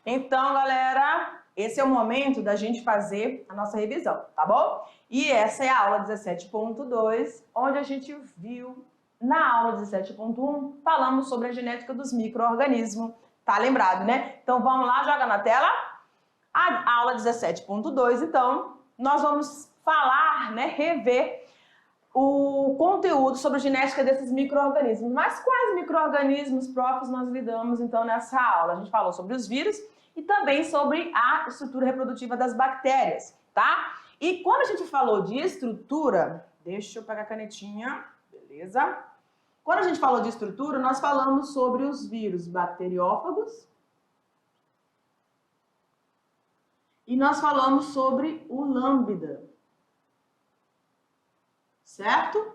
Então, galera, esse é o momento da gente fazer a nossa revisão, tá bom? E essa é a aula 17.2, onde a gente viu, na aula 17.1, falamos sobre a genética dos micro-organismos. Tá lembrado, né? Então, vamos lá, joga na tela. A aula 17.2, então, nós vamos falar, né, rever o conteúdo sobre a genética desses micro-organismos. Mas quais micro-organismos, profs, nós lidamos, então, nessa aula? A gente falou sobre os vírus e também sobre a estrutura reprodutiva das bactérias, tá? E quando a gente falou de estrutura, deixa eu pegar a canetinha, beleza? Quando a gente falou de estrutura, nós falamos sobre os vírus bacteriófagos e nós falamos sobre o lambda, certo?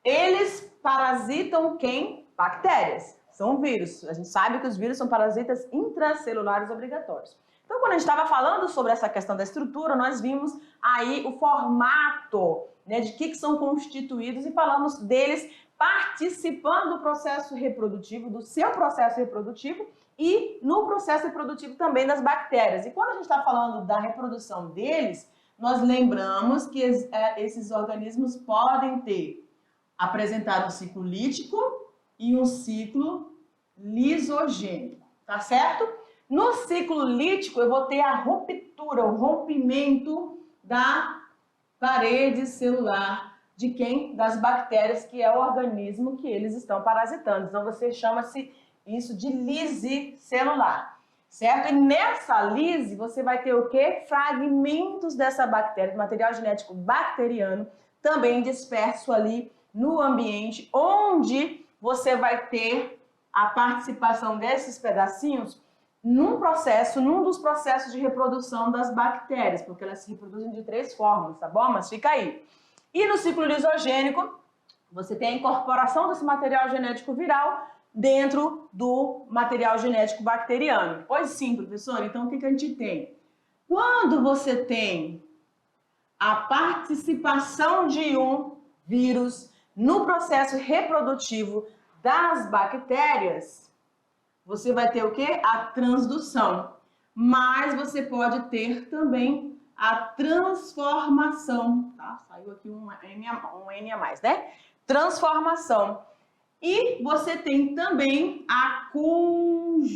Eles parasitam quem? Bactérias. São vírus. A gente sabe que os vírus são parasitas intracelulares obrigatórios. Então, quando a gente estava falando sobre essa questão da estrutura, nós vimos aí o formato, né, de que são constituídos e falamos deles participando do processo reprodutivo, do seu processo reprodutivo e no processo reprodutivo também das bactérias. E quando a gente está falando da reprodução deles, nós lembramos que esses organismos podem apresentar um ciclo lítico e um ciclo lisogênico, tá certo? No ciclo lítico, eu vou ter a ruptura, o rompimento da parede celular de quem? Das bactérias, que é o organismo que eles estão parasitando. Então, você chama-se isso de lise celular, certo? E nessa lise, você vai ter o quê? Fragmentos dessa bactéria, do material genético bacteriano, também disperso ali no ambiente, onde você vai ter a participação desses pedacinhos num dos processos de reprodução das bactérias, porque elas se reproduzem de 3 formas, tá bom? Mas fica aí. E no ciclo lisogênico, você tem a incorporação desse material genético viral dentro do material genético bacteriano. Pois sim, professor, então o que a gente tem? Quando você tem a participação de um vírus no processo reprodutivo das bactérias, você vai ter o quê? A transdução. Mas você pode ter também a transformação, tá? Saiu aqui um N a mais, né? Transformação. E você tem também a conjugação.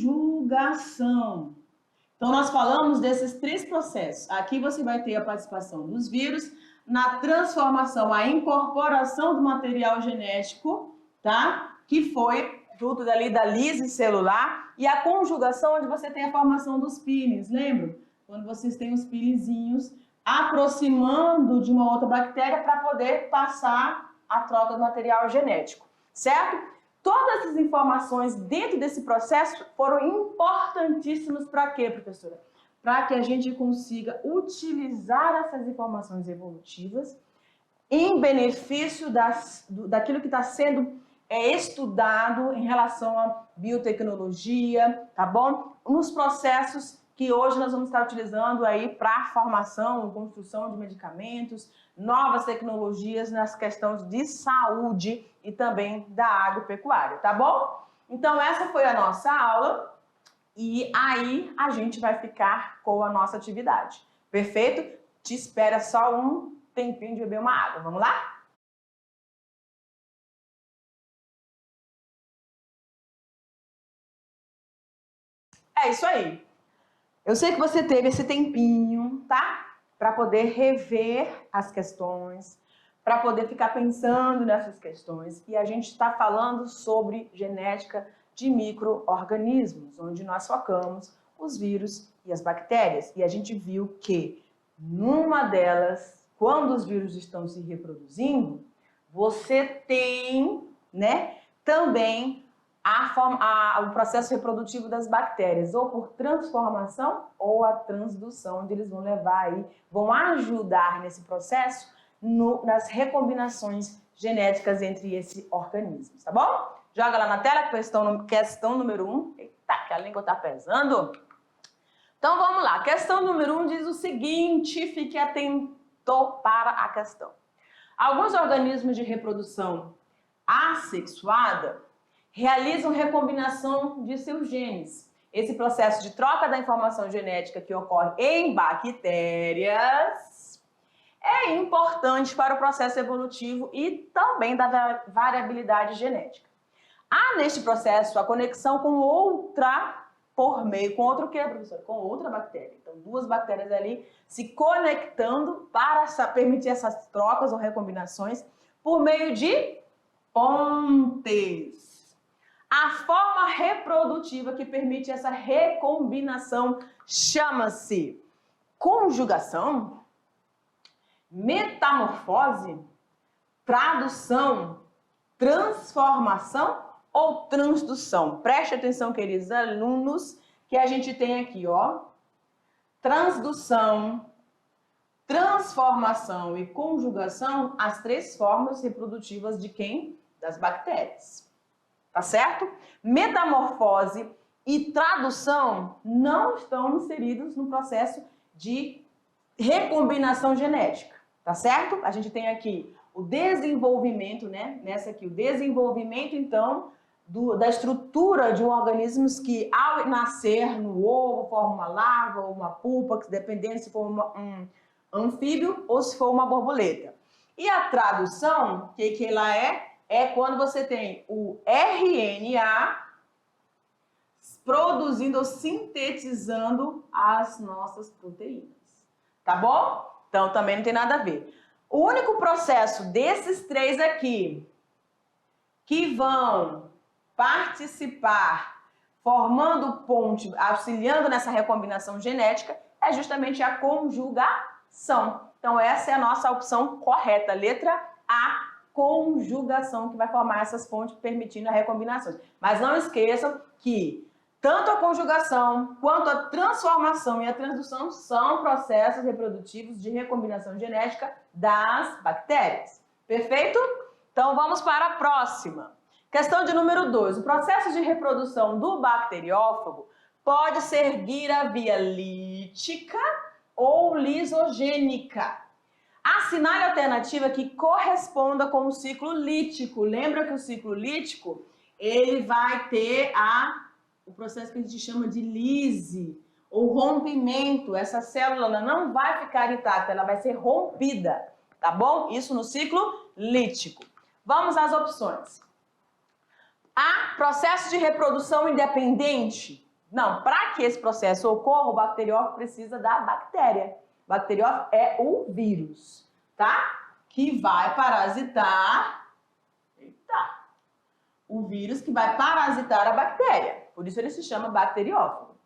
Então, nós falamos desses 3 processos. Aqui você vai ter a participação dos vírus, na transformação, a incorporação do material genético, tá? Que foi fruto dali da lise celular, e a conjugação, onde você tem a formação dos pílins, lembra? Quando vocês têm os pílizinhos aproximando de uma outra bactéria para poder passar a troca do material genético, certo? Todas essas informações dentro desse processo foram importantíssimas para quê, professora? Para que a gente consiga utilizar essas informações evolutivas em benefício daquilo que está sendo estudado em relação à biotecnologia, tá bom? Nos processos que hoje nós vamos estar utilizando aí para a formação, construção de medicamentos, novas tecnologias nas questões de saúde e também da agropecuária, tá bom? Então essa foi a nossa aula e aí a gente vai ficar com a nossa atividade, perfeito? Te espera só um tempinho de beber uma água, vamos lá? É isso aí. Eu sei que você teve esse tempinho, tá? Para poder rever as questões, para poder ficar pensando nessas questões. E a gente está falando sobre genética de micro-organismos, onde nós focamos os vírus e as bactérias. E a gente viu que numa delas, quando os vírus estão se reproduzindo, você tem, né, também o processo reprodutivo das bactérias, ou por transformação ou a transdução, onde eles vão levar aí, vão ajudar nesse processo nas recombinações genéticas entre esses organismos, tá bom? Joga lá na tela, questão número 1. Eita, que a língua tá pesando. Então vamos lá, questão número 1 diz o seguinte, fique atento para a questão. Alguns organismos de reprodução assexuada realizam recombinação de seus genes esse processo de troca da informação genética que ocorre em bactérias é importante para o processo evolutivo e também da variabilidade genética. Há neste processo a conexão com outra com outro o quê, professora? Com outra bactéria. Então, duas bactérias ali se conectando para permitir essas trocas ou recombinações por meio de pontes. A forma reprodutiva que permite essa recombinação chama-se conjugação, metamorfose, tradução, transformação ou transdução. Preste atenção, queridos alunos, que a gente tem aqui, ó, transdução, transformação e conjugação, as três formas reprodutivas de quem? Das bactérias. Tá certo? Metamorfose e tradução não estão inseridos no processo de recombinação genética, tá certo? A gente tem aqui o desenvolvimento, né? Nessa aqui, o desenvolvimento, então, da estrutura de um organismo que, ao nascer no ovo, forma uma larva ou uma pupa, dependendo se for um anfíbio ou se for uma borboleta. E a tradução, que ela é quando você tem o RNA produzindo ou sintetizando as nossas proteínas. Tá bom? Então, também não tem nada a ver. O único processo desses três aqui que vão participar, formando ponte, auxiliando nessa recombinação genética, é justamente a conjugação. Então, essa é a nossa opção correta, letra A, conjugação, que vai formar essas pontes permitindo a recombinação. Mas não esqueçam que tanto a conjugação quanto a transformação e a transdução são processos reprodutivos de recombinação genética das bactérias. Perfeito? Então, vamos para a próxima. Questão de número 2. O processo de reprodução do bacteriófago pode seguir a via lítica ou lisogênica. Assinale a alternativa que corresponda com o ciclo lítico. Lembra que o ciclo lítico, ele vai ter o processo que a gente chama de lise, ou rompimento. Essa célula não vai ficar intacta, ela vai ser rompida, tá bom? Isso no ciclo lítico. Vamos às opções. A, processo de reprodução independente. Não, para que esse processo ocorra, o bacteriófago precisa da bactéria. O bacteriófago é o vírus, tá? Que vai parasitar, o vírus que vai parasitar a bactéria. Por isso ele se chama bacteriófago.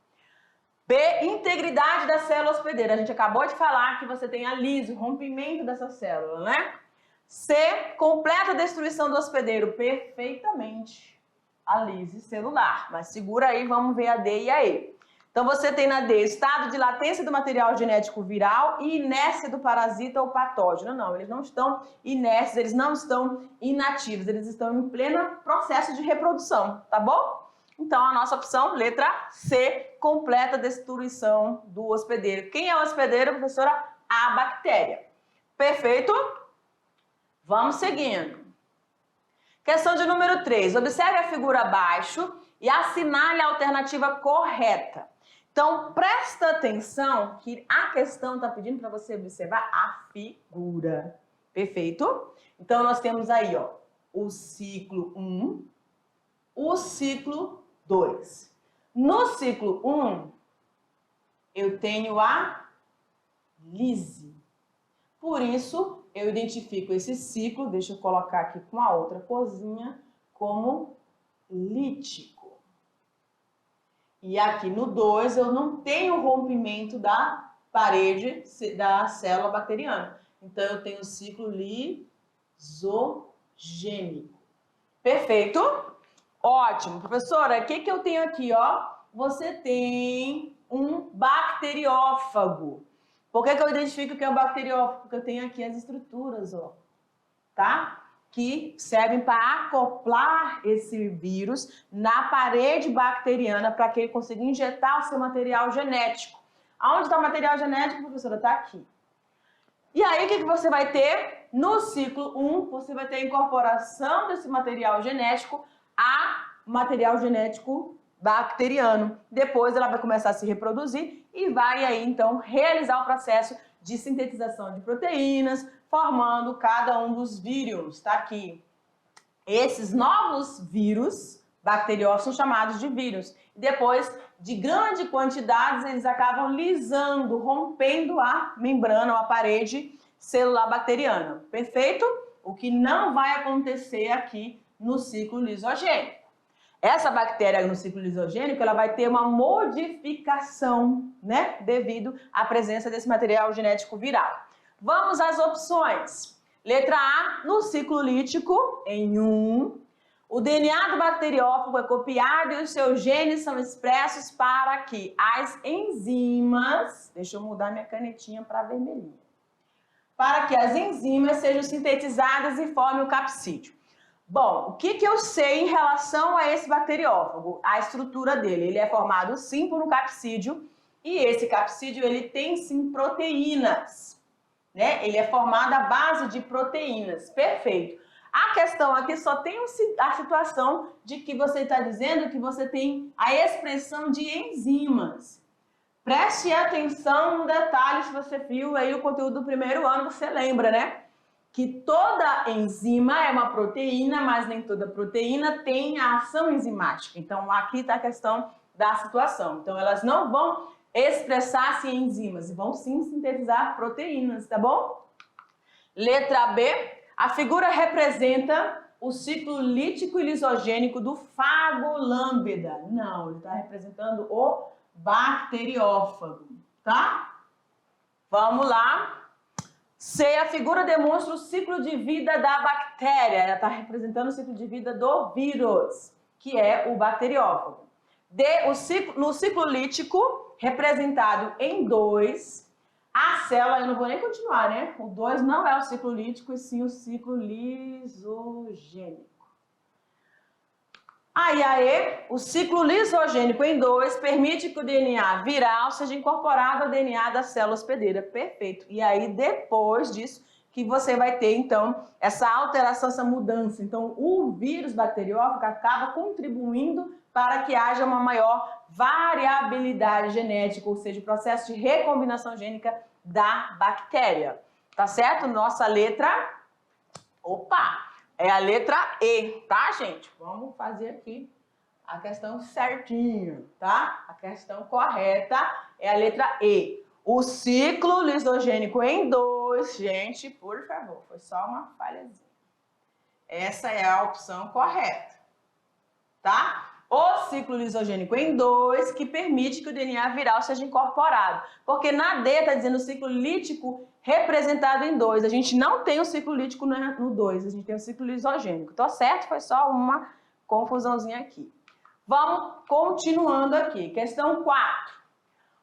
B, integridade da célula hospedeira. A gente acabou de falar que você tem a lise, o rompimento dessa célula, né? C, completa destruição do hospedeiro. Perfeitamente. A lise celular. Mas segura aí, vamos ver a D e a E. Então você tem na D, estado de latência do material genético viral e inércia do parasita ou patógeno. Não, eles não estão inércios, eles não estão inativos, eles estão em pleno processo de reprodução, tá bom? Então a nossa opção, letra C, completa destruição do hospedeiro. Quem é o hospedeiro, professora? A bactéria. Perfeito? Vamos seguindo. Questão de número 3. Observe a figura abaixo e assinale a alternativa correta. Então, presta atenção que a questão está pedindo para você observar a figura. Perfeito? Então, nós temos aí, ó, o ciclo 1, o ciclo 2. No ciclo 1, eu tenho a lise. Por isso, eu identifico esse ciclo, deixa eu colocar aqui com a outra corzinha, como lítico. E aqui no 2 eu não tenho rompimento da parede da célula bacteriana. Então eu tenho o ciclo lisogênico. Perfeito? Ótimo. Professora, o que eu tenho aqui, ó? Você tem um bacteriófago. Por que eu identifico que é um bacteriófago? Porque eu tenho aqui as estruturas, ó, tá? Que servem para acoplar esse vírus na parede bacteriana para que ele consiga injetar o seu material genético. Aonde está o material genético, professora? Está aqui. E aí, o que você vai ter? No ciclo 1, você vai ter a incorporação desse material genético a material genético bacteriano. Depois ela vai começar a se reproduzir e vai aí então realizar o processo de sintetização de proteínas, formando cada um dos vírus, tá aqui. Esses novos vírus bacteriófagos são chamados de vírus. Depois de grande quantidades, eles acabam lisando, rompendo a membrana ou a parede celular bacteriana. Perfeito? O que não vai acontecer aqui no ciclo lisogênico. Essa bactéria no ciclo lisogênico, ela vai ter uma modificação, né? Devido à presença desse material genético viral. Vamos às opções. Letra A, no ciclo lítico, em 1, o DNA do bacteriófago é copiado e os seus genes são expressos para que as enzimas, deixa eu mudar minha canetinha para vermelhinha, para que as enzimas sejam sintetizadas e formem o capsídeo. Bom, o que eu sei em relação a esse bacteriófago? A estrutura dele, ele é formado sim por um capsídeo e esse capsídeo ele tem sim proteínas, né? Ele é formado à base de proteínas, perfeito. A questão aqui só tem a situação de que você está dizendo que você tem a expressão de enzimas. Preste atenção no detalhe, se você viu aí o conteúdo do primeiro ano, você lembra, né? Que toda enzima é uma proteína, mas nem toda proteína tem a ação enzimática. Então, aqui está a questão da situação. Então, elas não vão expressar-se em enzimas, vão sim sintetizar proteínas, tá bom? Letra B, a figura representa o ciclo lítico e lisogênico do fagolambda. Não, ele está representando o bacteriófago, tá? Vamos lá. C, a figura demonstra o ciclo de vida da bactéria. Ela está representando o ciclo de vida do vírus, que é o bacteriófago. D, no ciclo lítico, representado em 2, a célula, eu não vou nem continuar, né? O 2 não é o ciclo lítico, e sim o ciclo lisogênico. Aí, o ciclo lisogênico em 2 permite que o DNA viral seja incorporado ao DNA da célula hospedeira. Perfeito. E aí, depois disso, que você vai ter, então, essa alteração, essa mudança. Então, o vírus bacteriófago acaba contribuindo para que haja uma maior variabilidade genética, ou seja, o processo de recombinação gênica da bactéria. Tá certo? Nossa letra... Opa! É a letra E, tá, gente? Vamos fazer aqui a questão certinho, tá? A questão correta é a letra E. O ciclo lisogênico em 2, gente, por favor, foi só uma falhazinha. Essa é a opção correta, tá? O ciclo lisogênico em 2, que permite que o DNA viral seja incorporado. Porque na D está dizendo o ciclo lítico representado em 2. A gente não tem o ciclo lítico no 2, a gente tem o ciclo lisogênico. Tá certo? Foi só uma confusãozinha aqui. Vamos continuando aqui. Questão 4.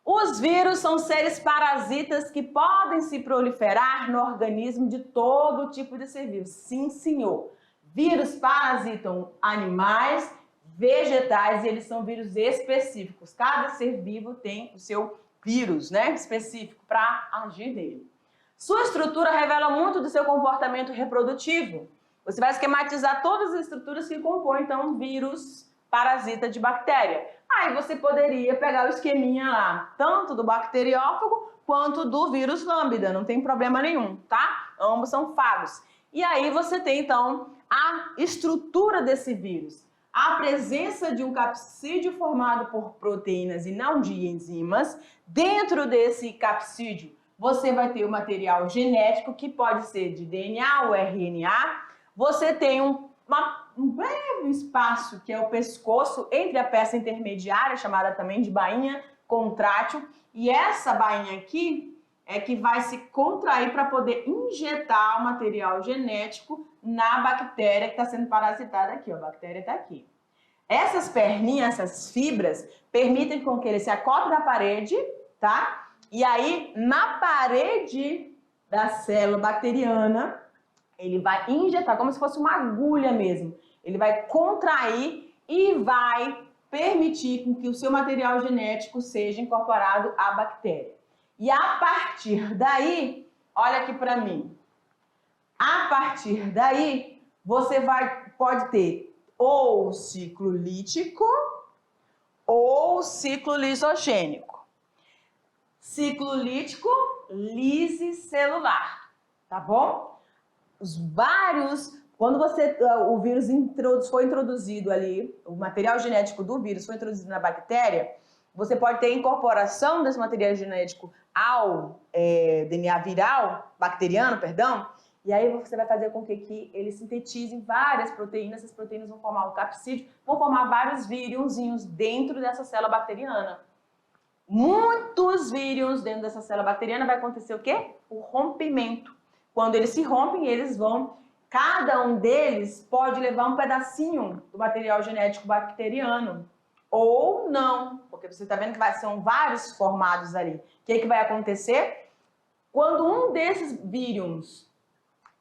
Os vírus são seres parasitas que podem se proliferar no organismo de todo tipo de ser vivo. Sim, senhor. Vírus parasitam animais, vegetais, e eles são vírus específicos. Cada ser vivo tem o seu vírus, né, específico para agir nele. Sua estrutura revela muito do seu comportamento reprodutivo. Você vai esquematizar todas as estruturas que compõem, então, um vírus parasita de bactéria. Aí você poderia pegar o esqueminha lá, tanto do bacteriófago quanto do vírus lambda, não tem problema nenhum, tá? Ambos são fagos. E aí você tem, então, a estrutura desse vírus. A presença de um capsídeo formado por proteínas e não de enzimas. Dentro desse capsídeo, você vai ter o material genético, que pode ser de DNA ou RNA. Você tem um breve espaço, que é o pescoço, entre a peça intermediária, chamada também de bainha contrátil. E essa bainha aqui é que vai se contrair para poder injetar o material genético na bactéria que está sendo parasitada aqui. Ó, a bactéria está aqui. Essas perninhas, essas fibras, permitem com que ele se acople na parede, tá? E aí, na parede da célula bacteriana, ele vai injetar, como se fosse uma agulha mesmo. Ele vai contrair e vai permitir com que o seu material genético seja incorporado à bactéria. E a partir daí, olha aqui para mim. A partir daí, você pode ter ou o ciclo lítico ou ciclo lisogênico. Ciclo lítico, lisicelular, tá bom? Quando o vírus foi introduzido ali, o material genético do vírus foi introduzido na bactéria, você pode ter incorporação desse material genético ao DNA viral, bacteriano, perdão, e aí você vai fazer com que ele sintetize várias proteínas, essas proteínas vão formar o capsídeo, vão formar vários vírionzinhos dentro dessa célula bacteriana. Muitos vírions dentro dessa célula bacteriana vai acontecer o quê? O rompimento. Quando eles se rompem, cada um deles pode levar um pedacinho do material genético bacteriano. Ou não, porque você está vendo que são vários formados ali. O que vai acontecer? Quando um desses vírions,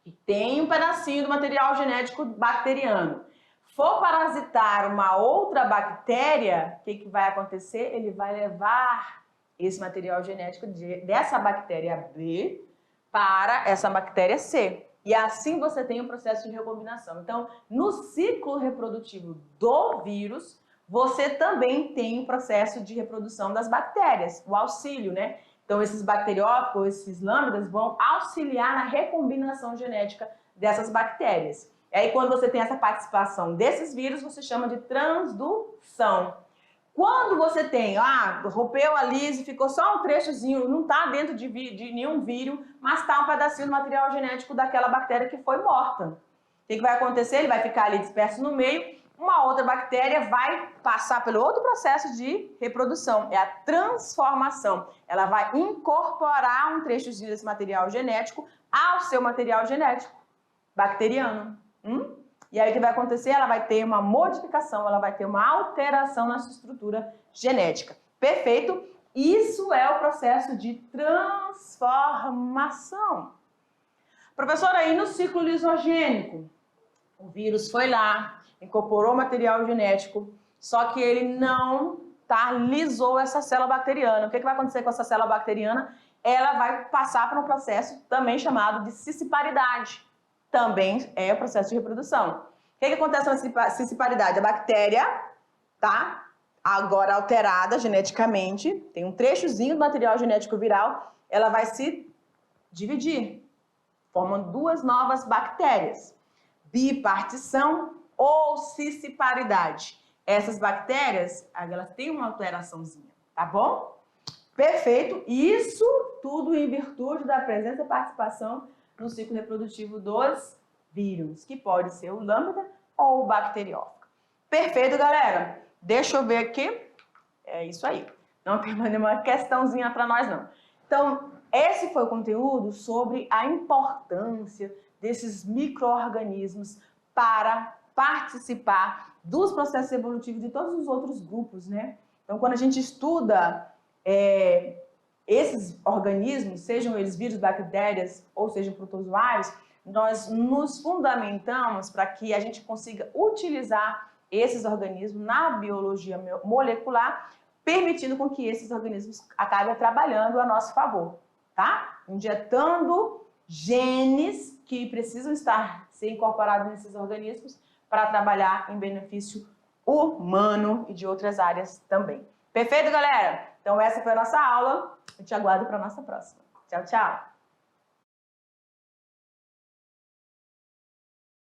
que tem um pedacinho do material genético bacteriano, for parasitar uma outra bactéria, o que vai acontecer? Ele vai levar esse material genético dessa bactéria B para essa bactéria C. E assim você tem um processo de recombinação. Então, no ciclo reprodutivo do vírus, você também tem o processo de reprodução das bactérias, o auxílio, né? Então, esses bacteriófagos, esses lambdas vão auxiliar na recombinação genética dessas bactérias. E aí, quando você tem essa participação desses vírus, você chama de transdução. Quando você tem, rompeu a lise, ficou só um trechozinho, não está dentro de nenhum vírus, mas está um pedacinho do material genético daquela bactéria que foi morta. O que vai acontecer? Ele vai ficar ali disperso no meio, uma outra bactéria vai passar pelo outro processo de reprodução, é a transformação. Ela vai incorporar um trechozinho desse material genético ao seu material genético bacteriano. E aí o que vai acontecer? Ela vai ter uma modificação, ela vai ter uma alteração na sua estrutura genética. Perfeito? Isso é o processo de transformação. Professora, aí no ciclo lisogênico, o vírus foi lá, incorporou material genético, só que ele não lisou essa célula bacteriana. O que vai acontecer com essa célula bacteriana? Ela vai passar por um processo também chamado de cisparidade. Também é o processo de reprodução. O que acontece na cisparidade? A bactéria, agora alterada geneticamente, tem um trechozinho do material genético viral, ela vai se dividir, formando duas novas bactérias. Bipartição ou cisparidade. Essas bactérias, elas têm uma alteraçãozinha, tá bom? Perfeito. Isso tudo em virtude da presença e participação no ciclo reprodutivo dos vírus, que pode ser o lambda ou o bacteriófago. Perfeito, galera? Deixa eu ver aqui. É isso aí. Não tem mais nenhuma questãozinha para nós, não. Então, esse foi o conteúdo sobre a importância desses micro-organismos para participar dos processos evolutivos de todos os outros grupos, né? Então, quando a gente estuda esses organismos, sejam eles vírus, bactérias ou sejam protozoários, nós nos fundamentamos para que a gente consiga utilizar esses organismos na biologia molecular, permitindo com que esses organismos acabem trabalhando a nosso favor, tá? Injetando genes que precisam ser incorporados nesses organismos para trabalhar em benefício humano e de outras áreas também. Perfeito, galera? Então essa foi a nossa aula. Eu te aguardo para a nossa próxima. Tchau, tchau!